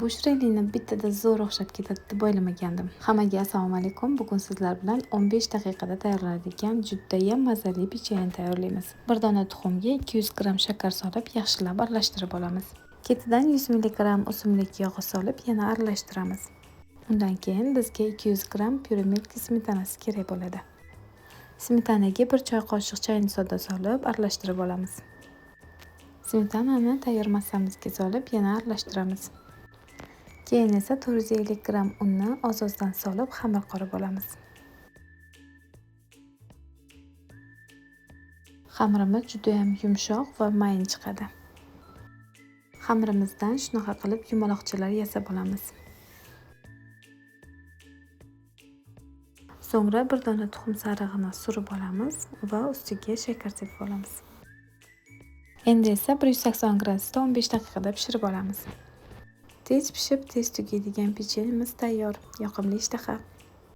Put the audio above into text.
Bu shirinlikni bittada zo'r o'xshab ketadi deb o'ylamagandim. Hammaga assalomu alaykum. Bugun sizlar bilan 15 daqiqada tayyorlanadigan judayam mazali pechenye tayyorlaymiz. Bir dona tuxumga 200 g shakar solib, yaxshilab aralashtirib olamiz. Ketidan 100 mg o'simlik yog'i solib, yana aralashtiramiz. Undan keyin bizga 200 g pyure milk smetanasi kerak bo'ladi. Smetanaga 1 choy qoshiq chayni soda solib, aralashtirib olamiz. Smetanani tayyor massamizga solib, yana aralashtiramiz. Keyin esa 450 g unni oz-ozdan solib xamir qorib olamiz. Xamirimiz juda ham yumshoq va mayin chiqadi. Xamirimizdan shunaqa qilib yumaloqchalar yasab olamiz. So'ngra bir dona tuxum sarig'ini surib olamiz va ustiga shakar sepib olamiz. Endi esa 180 gradusda 15 daqiqada pishirib olamiz. Tez pishib, tez tugaydigan pechenyemiz tayyor. Yoqimli ishtaha.